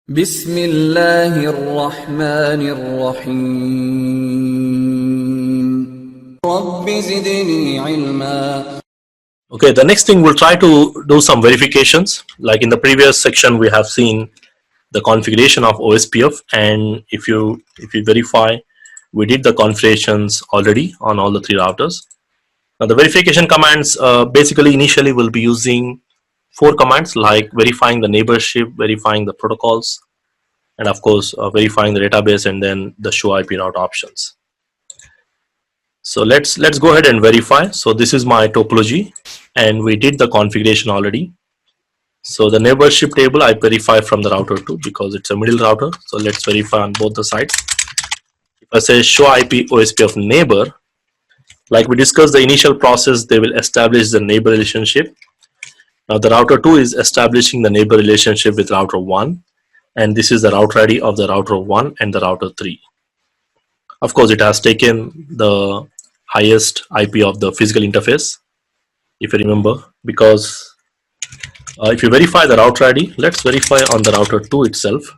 بسم الله الرحمن الرحيم رب زدني علما. Okay, the next thing we'll try to do some verifications. Like in the previous section, we have seen the configuration of OSPF, and if you verify, we did the configurations already on all the three routers. Now the verification commands basically initially we'll be using 4 commands, like verifying the neighborship, verifying the protocols, and of course verifying the database, and then the show IP route options. So let's go ahead and verify. So this is my topology, and we did the configuration already. So the neighborship table I verify from the router 2 because it's a middle router. So let's verify on both the sides. If I say show IP OSPF neighbor, like we discussed the initial process, they will establish the neighbor relationship. Now the router 2 is establishing the neighbor relationship with router 1, and this is the route ID of the router 1 and the router 3. Of course, it has taken the highest IP of the physical interface, if you remember, because if you verify the router ID, let's verify on the router 2 itself.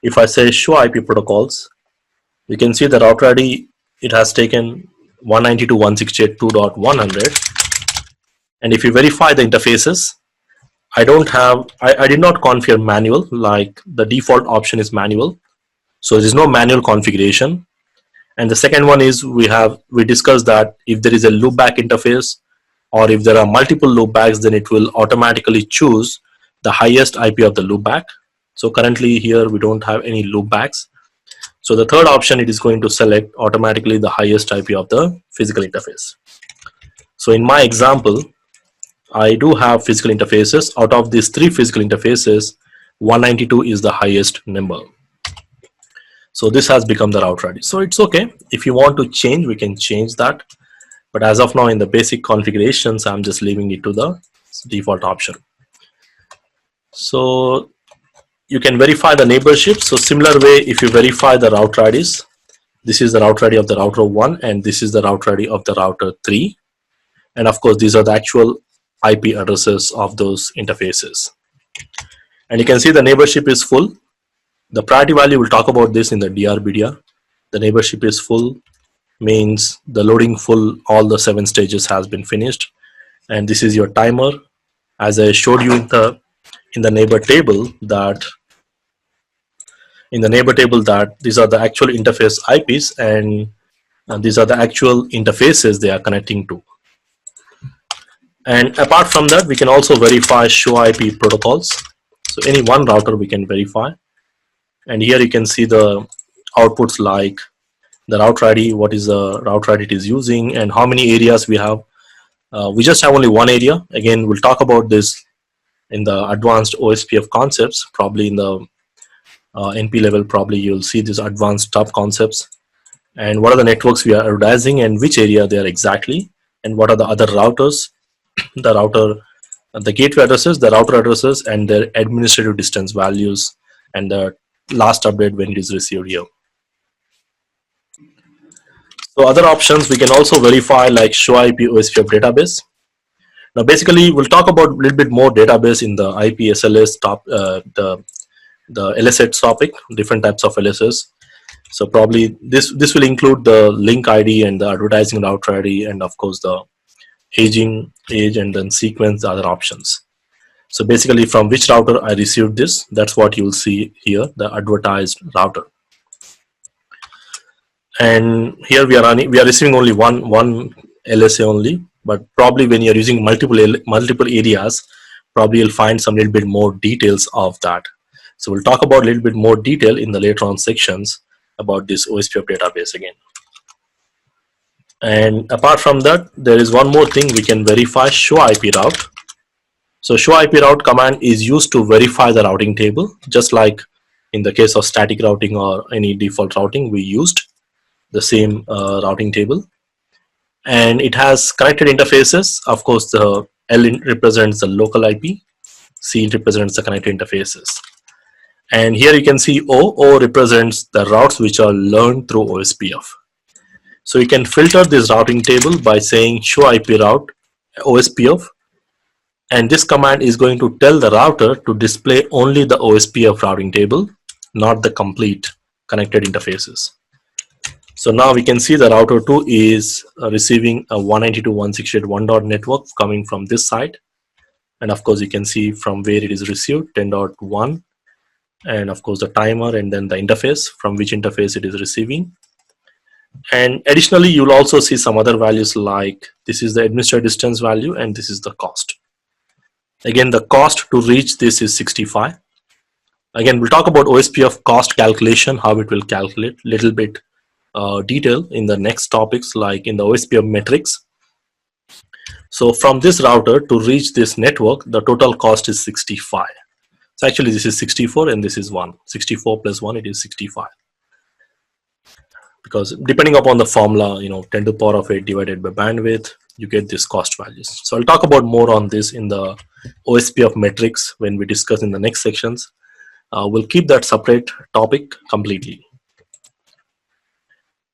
If I say show IP protocols, you can see the router ID, it has taken 192.168.2.100. And if you verify the interfaces, I did not configure manual, like the default option is manual. So there is no manual configuration. And the second one is we discussed that if there is a loopback interface, or if there are multiple loopbacks, then it will automatically choose the highest IP of the loopback. So currently here we don't have any loopbacks. So the third option, it is going to select automatically the highest IP of the physical interface. So in my example, I do have physical interfaces. Out of these 3 physical interfaces, 192 is the highest number. So this has become the router ID. So it's okay. If you want to change, we can change that. But as of now, in the basic configurations, I'm just leaving it to the default option. So you can verify the neighborship. So similar way, if you verify the router IDs, this is the router ID of the router 1, and this is the router ID of the router 3. And of course, these are the actual IP addresses of those interfaces. And you can see the neighborship is full. The priority value, we'll talk about this in the DRBDR. The neighborship is full means the loading full, all the 7 stages has been finished. And this is your timer. As I showed you in the neighbor table, that these are the actual interface IPs, and these are the actual interfaces they are connecting to. And apart from that, we can also verify show IP protocols. So any one router we can verify. And here you can see the outputs, like the router ID, what is the router ID it is using, and how many areas we have. We just have only one area. Again, we'll talk about this in the advanced OSPF concepts, probably in the NP level, probably you'll see these advanced top concepts. And what are the networks we are advertising and which area they are exactly, and what are the other routers, the gateway addresses, the router addresses, and their administrative distance values, and the last update when it is received here. So other options we can also verify, like show IP OSPF database. Now basically we'll talk about a little bit more database in the IP SLS the LSH topic, different types of LSS. So probably this will include the link ID and the advertising router ID, and of course the age and then sequence, the other options. So basically from which router I received this, that's what you'll see here, the advertised router. And here we are receiving only one LSA only, but probably when you're using multiple areas, probably you'll find some little bit more details of that. So we'll talk about a little bit more detail in the later on sections about this OSPF database again. And apart from that, there is one more thing we can verify, show IP route. So show IP route command is used to verify the routing table, just like in the case of static routing or any default routing, we used the same routing table. And it has connected interfaces. Of course, the L represents the local IP, C represents the connected interfaces. And here you can see O represents the routes which are learned through OSPF. So you can filter this routing table by saying show IP route OSPF And this command is going to tell the router to display only the OSPF routing table, not the complete connected interfaces. So now we can see the router 2 is receiving a 192.168.1 network coming from this side. And of course, you can see from where it is received, 10.1, and of course the timer, and then the interface, from which interface it is receiving. And additionally, you'll also see some other values, like this is the administrator distance value and this is the cost. Again, the cost to reach this is 65. Again, we'll talk about OSPF cost calculation, how it will calculate, little bit detail in the next topics, like in the OSPF metrics. So from this router to reach this network, the total cost is 65. So actually this is 64 and this is 1. 64 plus 1, it is 65. Because depending upon the formula, 10 to the power of 8 divided by bandwidth, you get this cost values. So I'll talk about more on this in the OSPF metrics when we discuss in the next sections. We'll keep that separate topic completely.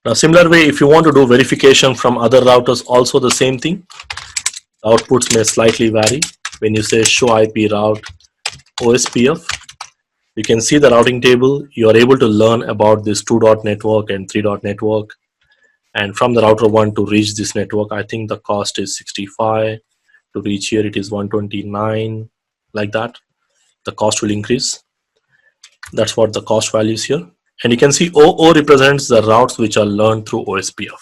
Now, similar way, if you want to do verification from other routers, also the same thing. Outputs may slightly vary. When you say show IP route OSPF, you can see the routing table. You are able to learn about this 2-dot network and 3-dot network. And from the router 1 to reach this network, I think the cost is 65. To reach here, it is 129, like that. The cost will increase. That's what the cost value is here. And you can see OO represents the routes which are learned through OSPF.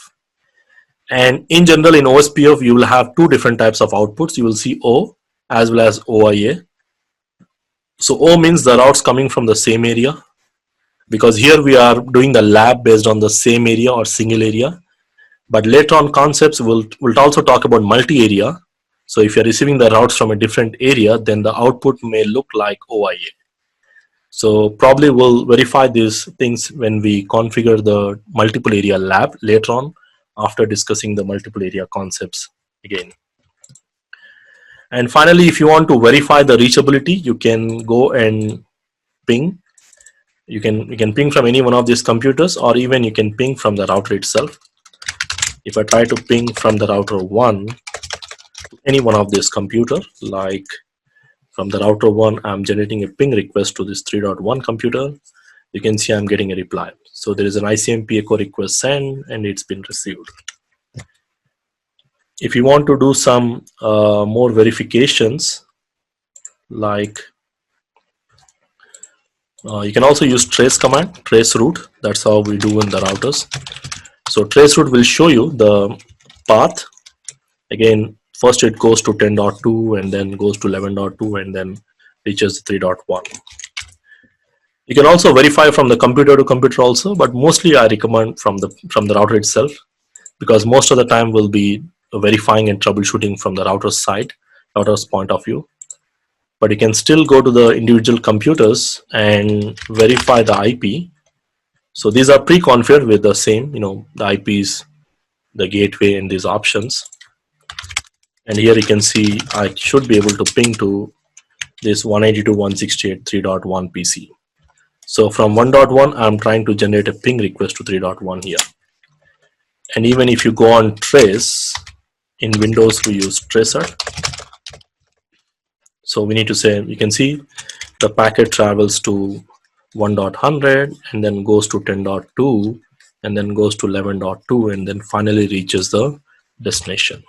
And in general, in OSPF, you will have two different types of outputs. You will see O as well as OIA. So O means the routes coming from the same area, because here we are doing the lab based on the same area or single area. But later on concepts, we'll also talk about multi-area. So if you're receiving the routes from a different area, then the output may look like OIA. So probably we'll verify these things when we configure the multiple area lab later on, after discussing the multiple area concepts again. And finally, if you want to verify the reachability, you can go and ping. You can ping from any one of these computers, or even you can ping from the router itself. If I try to ping from the router 1 to any one of this computer, like from the router 1, I'm generating a ping request to this 3.1 computer. You can see I'm getting a reply. So there is an ICMP echo request sent and it's been received. If you want to do some more verifications, like you can also use trace command, trace route. That's how we do in the routers. So trace route will show you the path. Again, first it goes to 10.2 and then goes to 11.2 and then reaches 3.1. You can also verify from the computer to computer also, but mostly I recommend from the router itself, because most of the time we'll be verifying and troubleshooting from the router's side, router's point of view. But you can still go to the individual computers and verify the IP. So these are pre-configured with the same, the IPs, the gateway, and these options. And here you can see I should be able to ping to this 192.168.3.1 PC. So from 1.1, I'm trying to generate a ping request to 3.1 here. And even if you go on trace, in Windows we use tracer. So we need to say, you can see the packet travels to 1.100 and then goes to 10.2 and then goes to 11.2 and then finally reaches the destination.